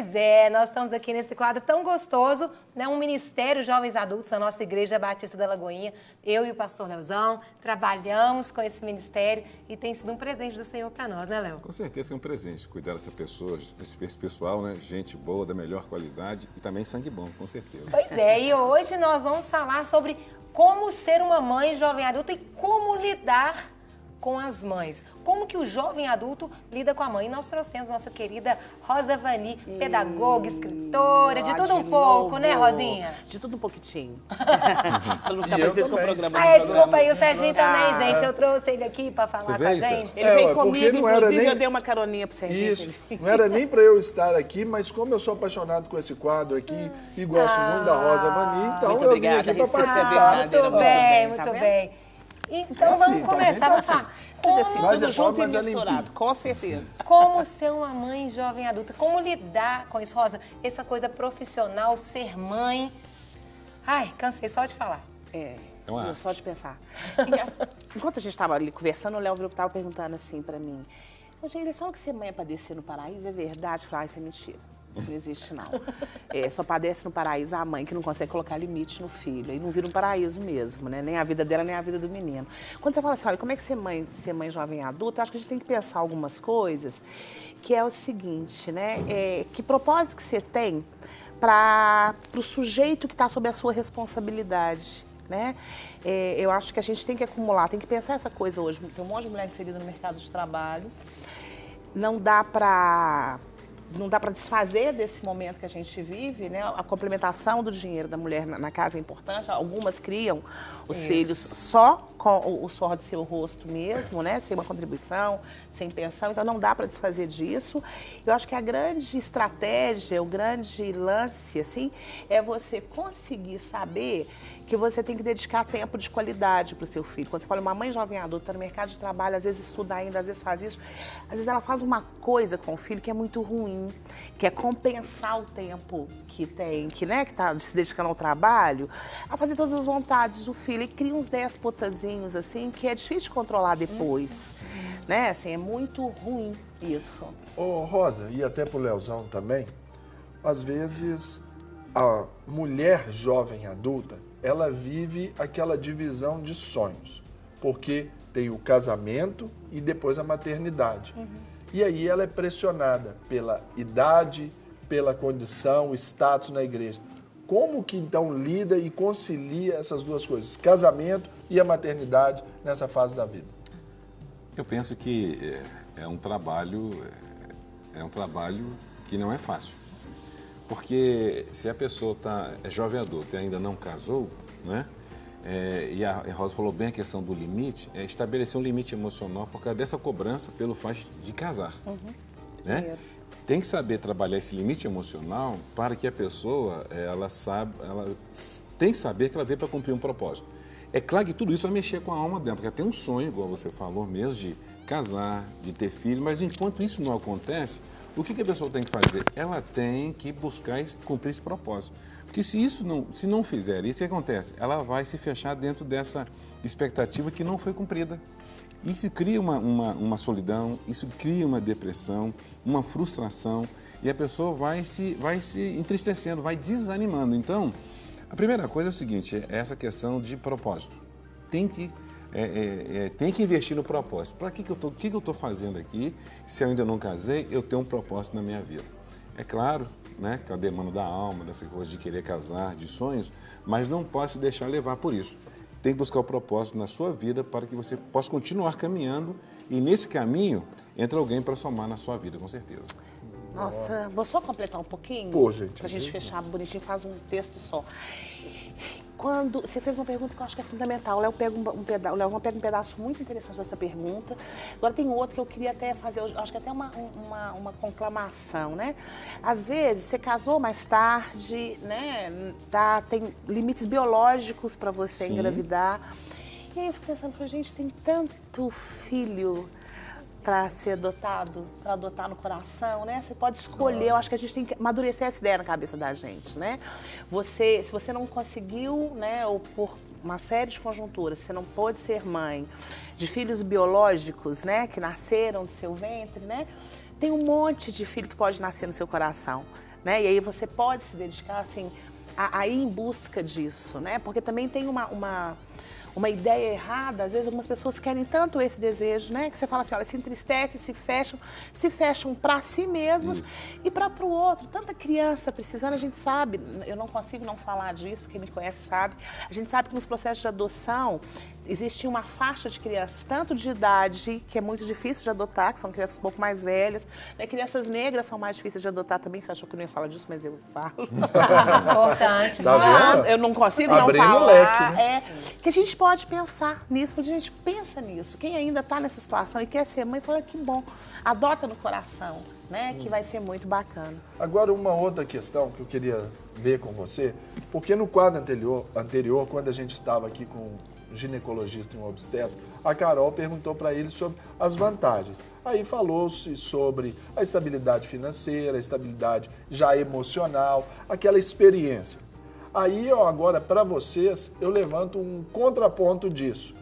Pois é, nós estamos aqui nesse quadro tão gostoso, né? Um Ministério Jovens Adultos da nossa Igreja Batista da Lagoinha. Eu e o pastor Leozão trabalhamos com esse ministério e tem sido um presente do Senhor para nós, né, Léo? Com certeza é um presente, cuidar dessa pessoa, esse pessoal, né? Gente boa, da melhor qualidade e também sangue bom, com certeza. Pois é, e hoje nós vamos falar sobre como ser uma mãe jovem adulta e como lidar com as mães. Como que o jovem adulto lida com a mãe? E nós trouxemos nossa querida Rosa Vani, pedagoga, escritora, de tudo um pouco, né, Rosinha? De tudo um pouquinho. Eu não estava com o programa. Desculpa aí, o Serginho também, gente. Eu trouxe ele aqui para falar com a gente. Ele veio porque comigo, não era inclusive, nem- eu dei uma caroninha pro Serginho. Isso, não era nem para eu estar aqui, mas como eu sou apaixonado com esse quadro aqui e gosto muito da Rosa Vani, então Muito eu obrigada, vim aqui para Recife, é participar. verdade. Muito bem, tá muito vendo? bem. Então assim, vamos tá começar, vendo? vamos Tá falar. Tudo assim, Mas tudo é junto só e mais misturado, limpinho. com certeza. Como ser uma mãe jovem adulta? Como lidar com isso, Rosa? Essa coisa profissional, ser mãe. Ai, cansei só de falar. É uma eu arte. só de pensar. Enquanto a gente estava ali conversando, o Léo estava perguntando assim pra mim: Ô, gente, só que ser mãe é pra descer no paraíso? É verdade? Eu falei: isso é mentira. Isso não existe, não. Só padece no paraíso a mãe que não consegue colocar limite no filho. Aí não vira um paraíso mesmo, né? Nem a vida dela, nem a vida do menino. Quando você fala assim, olha, como é que ser mãe jovem adulta, eu acho que a gente tem que pensar algumas coisas, que é o seguinte, né? Que propósito que você tem para o sujeito que está sob a sua responsabilidade, né? Eu acho que a gente tem que acumular, tem que pensar essa coisa hoje. Tem um monte de mulher inserida no mercado de trabalho. Não dá para desfazer desse momento que a gente vive, né? A complementação do dinheiro da mulher na casa é importante. Algumas criam os filhos só com o suor de seu rosto mesmo, né? Sem uma contribuição, sem pensão. Então não dá para desfazer disso. Eu acho que a grande estratégia, o grande lance, assim, é você conseguir saber que você tem que dedicar tempo de qualidade para o seu filho. Quando você fala uma mãe jovem adulta, está no mercado de trabalho, às vezes estuda ainda, às vezes faz isso, às vezes ela faz uma coisa com o filho que é muito ruim, que é compensar o tempo que tem, que está se dedicando ao trabalho, a fazer todas as vontades do filho e cria uns déspotazinhos, assim, que é difícil de controlar depois, né? Assim, é muito ruim isso. Ô, Rosa, e até pro Leozão também, às vezes a mulher jovem adulta, ela vive aquela divisão de sonhos, porque tem o casamento e depois a maternidade. E aí ela é pressionada pela idade, pela condição, status na igreja. Como que então lida e concilia essas duas coisas, casamento e a maternidade nessa fase da vida? Eu penso que é um trabalho que não é fácil. Porque se a pessoa é jovem adulta e ainda não casou, né? E a Rosa falou bem a questão do limite, estabelecer um limite emocional por causa dessa cobrança pelo fato de casar. Né? Tem que saber trabalhar esse limite emocional para que a pessoa, ela tem que saber que ela veio para cumprir um propósito. É claro que tudo isso vai mexer com a alma dela, porque ela tem um sonho, igual você falou mesmo, de casar, de ter filho, mas enquanto isso não acontece, o que a pessoa tem que fazer? Ela tem que buscar cumprir esse propósito. Porque se não fizer isso, o que acontece? Ela vai se fechar dentro dessa expectativa que não foi cumprida. Isso cria uma solidão, isso cria uma depressão, uma frustração, e a pessoa vai se entristecendo, vai desanimando. Então, a primeira coisa é o seguinte, é essa questão de propósito. Tem que investir no propósito. Para que eu estou fazendo aqui? Se eu ainda não casei, eu tenho um propósito na minha vida. É claro, né, que é a demanda da alma, dessa coisa de querer casar, de sonhos, mas não pode se deixar levar por isso. Tem que buscar o propósito na sua vida para que você possa continuar caminhando e nesse caminho entra alguém para somar na sua vida, com certeza. Nossa, vou só completar um pouquinho? Pô, gente. Pra gente fechar bonitinho, faz um texto só. Quando você fez uma pergunta que eu acho que é fundamental, o Léo pega o Leozão pega um pedaço muito interessante dessa pergunta. Agora tem outro que eu queria até fazer, eu acho que até uma conclamação, né? Às vezes você casou mais tarde, né? Tem limites biológicos para você engravidar. E aí eu fico pensando, gente, tem tanto filho para ser adotado, para adotar no coração, né? Você pode escolher, eu acho que a gente tem que amadurecer essa ideia na cabeça da gente, né? Se você não conseguiu, né, ou por uma série de conjunturas, você não pôde ser mãe de filhos biológicos, né, que nasceram do seu ventre, né? Tem um monte de filho que pode nascer no seu coração. né? E aí você pode se dedicar, assim, a ir em busca disso, né? Porque também tem uma ideia errada, às vezes algumas pessoas querem tanto esse desejo, né? Que você fala assim, olha, se entristecem, se fecham para si mesmas e para o outro. Tanta criança precisando, a gente sabe, eu não consigo não falar disso, quem me conhece sabe. A gente sabe que nos processos de adoção existe uma faixa de crianças, tanto de idade, que é muito difícil de adotar, que são crianças um pouco mais velhas, né? Crianças negras são mais difíceis de adotar também, você achou que eu não ia falar disso, mas eu falo. Importante. Tá vendo? Eu não consigo Abrindo não falar. o leque, né? Que a gente pode pensar nisso, a gente pensa nisso. Quem ainda está nessa situação e quer ser mãe, fala que bom, adota no coração, né? Que vai ser muito bacana. Agora, uma outra questão que eu queria ver com você, porque no quadro anterior, quando a gente estava aqui com um ginecologista e um obstetra, a Carol perguntou para ele sobre as vantagens. Aí falou-se sobre a estabilidade financeira, a estabilidade já emocional, aquela experiência. Aí, ó, agora, para vocês, eu levanto um contraponto disso.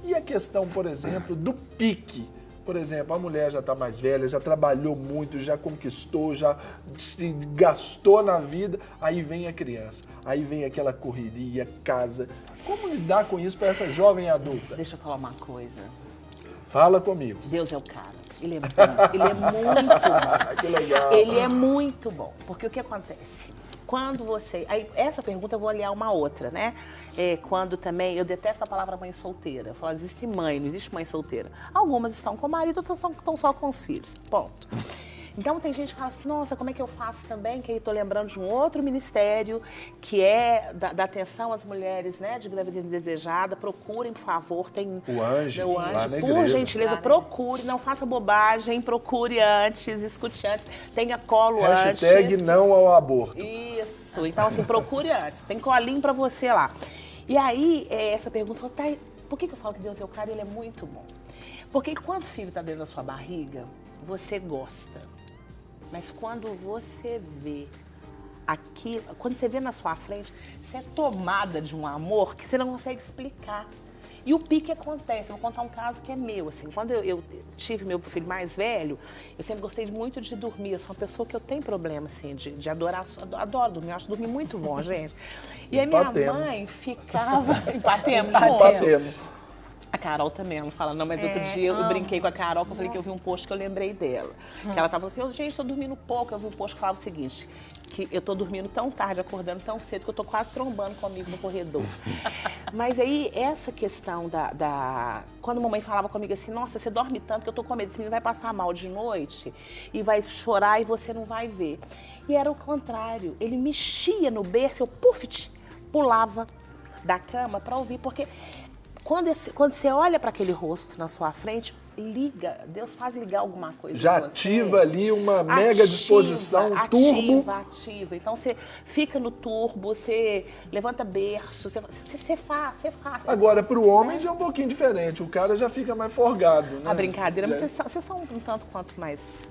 E a questão, por exemplo, do pique? Por exemplo, a mulher já está mais velha, já trabalhou muito, já conquistou, já se gastou na vida, aí vem a criança, aí vem aquela correria, casa. Como lidar com isso para essa jovem adulta? Deixa eu falar uma coisa. Fala comigo. Deus é o cara. Ele é bom. Ele é muito bom. Que legal. Ele é muito bom. Porque o que acontece? Quando você... Aí, essa pergunta eu vou aliar uma outra, né? Quando também... Eu detesto a palavra mãe solteira. Eu falo, existe mãe, não existe mãe solteira. Algumas estão com o marido, outras estão só com os filhos. Ponto. Então, tem gente que fala assim, nossa, como é que eu faço também? Que aí estou lembrando de um outro ministério, que é da atenção às mulheres, né, de gravidez indesejada. Procurem, por favor, tem... O Anjo, lá na por igreja. gentileza, procure, não faça bobagem, procure antes, escute antes, tenha colo antes. Hashtag não ao aborto. Isso, então assim, procure antes, tem colinho pra você lá. E aí, essa pergunta, tá, por que eu falo que Deus é o cara? Ele é muito bom. Porque quando o filho tá dentro da sua barriga, você gosta. Mas quando você vê aquilo, quando você vê na sua frente, você é tomada de um amor que você não consegue explicar. E o pique acontece, eu vou contar um caso que é meu, assim, quando eu tive meu filho mais velho, eu sempre gostei muito de dormir, eu sou uma pessoa que eu tenho problema, assim, de adorar, adoro dormir, eu acho dormir muito bom, gente. E a minha mãe ficava... Empatemos. A Carol também, ela fala, não, mas outro dia eu brinquei com a Carol, que eu falei que eu vi um post que eu lembrei dela. Que ela tava assim, gente, tô dormindo pouco, eu vi um post que falava o seguinte, que eu tô dormindo tão tarde, acordando tão cedo, que eu tô quase trombando comigo no corredor. Mas aí, essa questão quando a mamãe falava comigo assim, nossa, você dorme tanto que eu tô com medo, esse menino vai passar mal de noite e vai chorar e você não vai ver. E era o contrário, ele mexia no berço, eu pulava da cama pra ouvir, porque... Quando você olha para aquele rosto na sua frente, Deus faz ligar alguma coisa. Já ativa ali uma mega disposição, um turbo. Ativa. Então você fica no turbo, você levanta berço, você faz. Agora, para o homem já é um pouquinho diferente, o cara já fica mais forgado, né? A brincadeira, mas vocês são um tanto quanto mais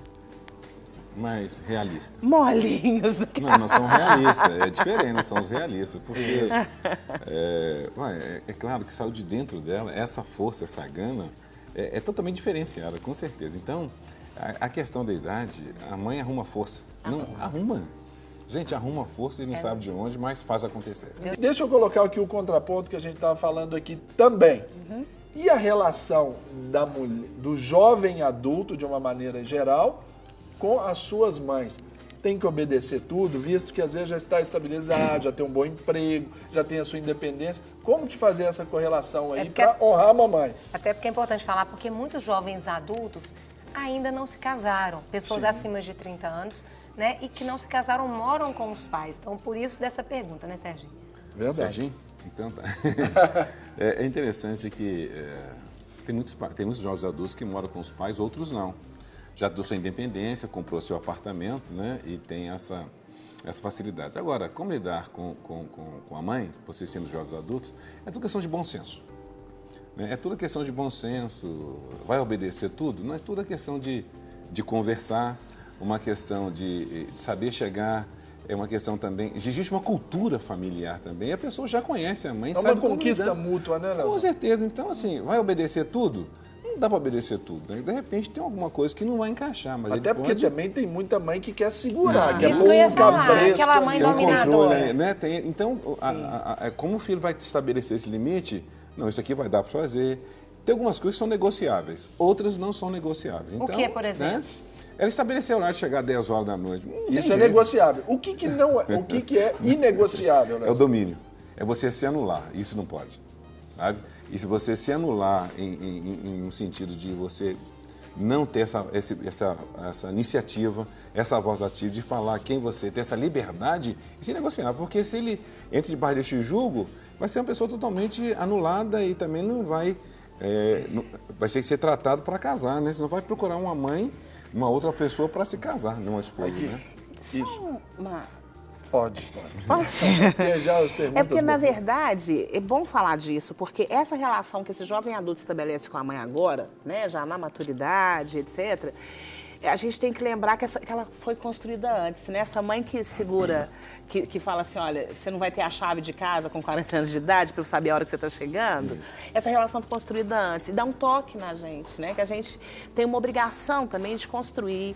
realista. Molinhos do que... Não, nós somos realistas, é diferente, nós somos realistas, porque é claro que saiu de dentro dela, essa força, essa gana, é totalmente diferenciada, com certeza. Então, a questão da idade, a mãe arruma força. Não, arruma. Gente, arruma força e não sabe de onde, mas faz acontecer. Deixa eu colocar aqui o contraponto que a gente estava falando aqui também. E a relação do jovem adulto, de uma maneira geral, com as suas mães? Tem que obedecer tudo, visto que às vezes já está estabilizado, já tem um bom emprego, já tem a sua independência. Como que fazer essa correlação aí para honrar a mamãe? Até porque é importante falar, porque muitos jovens adultos ainda não se casaram. Pessoas acima de 30 anos, né? E que não se casaram, moram com os pais. Então, por isso dessa pergunta, né, Serginho? Verdade. Serginho? Então, tá. É interessante que tem muitos jovens adultos que moram com os pais, outros não. Já deu sua independência, comprou seu apartamento, né? E tem essa facilidade. Agora, como lidar com a mãe, vocês sendo jovens adultos, é tudo questão de bom senso. Né? É tudo questão de bom senso. Vai obedecer tudo? Não é tudo questão de conversar, uma questão de saber chegar, é uma questão também... Existe uma cultura familiar também. A pessoa já conhece a mãe, sabe uma conquista mútua, né, Léo? Com certeza. Então, assim, vai obedecer tudo? Não não dá para obedecer tudo, né? De repente tem alguma coisa que não vai encaixar, mas Até ele porque pode... também tem muita mãe que quer segurar, quer Isso que eu ia pôr um falar, cabresto aquela mãe ali. Tem um dominadora. controle, né? Então, como o filho vai estabelecer esse limite? Não, isso aqui vai dar para fazer. Tem algumas coisas que são negociáveis, outras não são negociáveis. Então, que, por exemplo? Né? Ela estabeleceu o horário de chegar às 10 horas da noite. Isso é negociável. O que não é? O que é inegociável, né? É o domínio. É você se anular. Isso não pode. Sabe? E se você se anular em um sentido de você não ter essa iniciativa, essa voz ativa de falar quem você ter essa liberdade, isso é negociável. Porque se ele entra debaixo deste julgo, vai ser uma pessoa totalmente anulada e também não vai... vai ter que ser tratado para casar, né? Você não vai procurar uma mãe, uma outra pessoa para se casar, não uma esposa, né? Isso. Uma... Pode. Pode? Já as perguntas É porque, na do- verdade, é bom falar disso, porque essa relação que esse jovem adulto estabelece com a mãe agora, né, já na maturidade, etc., a gente tem que lembrar que ela foi construída antes, né? Essa mãe que segura, que fala assim, olha, você não vai ter a chave de casa com 40 anos de idade para eu saber a hora que você está chegando. Essa relação foi construída antes. E dá um toque na gente, né? Que a gente tem uma obrigação também de construir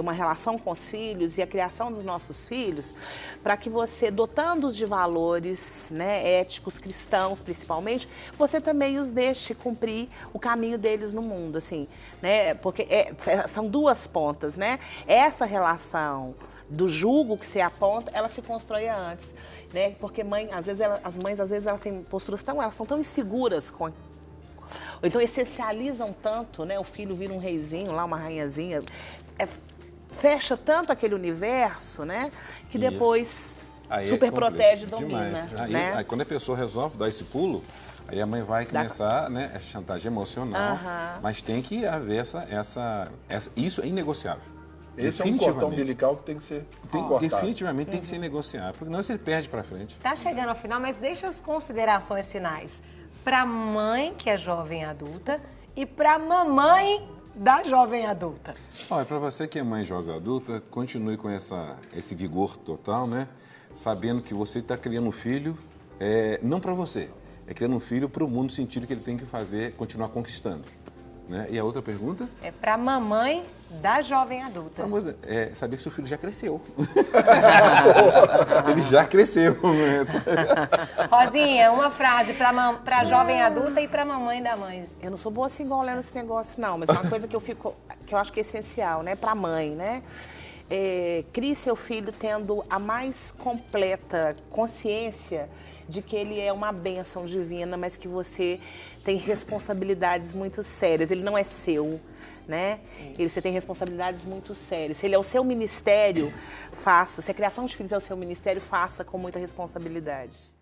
uma relação com os filhos e a criação dos nossos filhos para que você, dotando-os de valores, né, éticos, cristãos principalmente, você também os deixe cumprir o caminho deles no mundo, assim, né? Porque são duas pontas, né? Essa relação do julgo que você aponta, ela se constrói antes, né? Porque as mães às vezes elas têm posturas elas são tão inseguras ou então essencializam tanto, né? O filho vira um reizinho lá, uma rainhazinha, fecha tanto aquele universo, né? Que Isso. depois Aí super protege e demais. domina, né? Aí quando a pessoa resolve dar esse pulo, aí a mãe vai começar, né, essa chantagem emocional, mas tem que haver isso é inegociável. Esse é um cordão umbilical que tem que ser cortado. Definitivamente tem que ser negociável, porque senão você perde para frente. Tá chegando ao final, mas deixa as considerações finais para a mãe que é jovem adulta e para a mamãe da jovem adulta. Olha, para você que é mãe jovem adulta, continue com esse vigor total, né? Sabendo que você está criando um filho, não para você, é criando um filho para o mundo, no sentido que ele tem que continuar conquistando. Né? E a outra pergunta? É para a mamãe da jovem adulta. Saber que seu filho já cresceu. Ele já cresceu. Rosinha, uma frase para a jovem adulta e para a mamãe da mãe. Eu não sou boa assim igual olhando esse negócio, não, mas uma coisa que eu acho que é essencial, né, para a mãe, né? Crie seu filho tendo a mais completa consciência de que ele é uma bênção divina, mas que você tem responsabilidades muito sérias. Ele não é seu, né? Você tem responsabilidades muito sérias. Se ele é o seu ministério, faça. Se a criação de filhos é o seu ministério, faça com muita responsabilidade.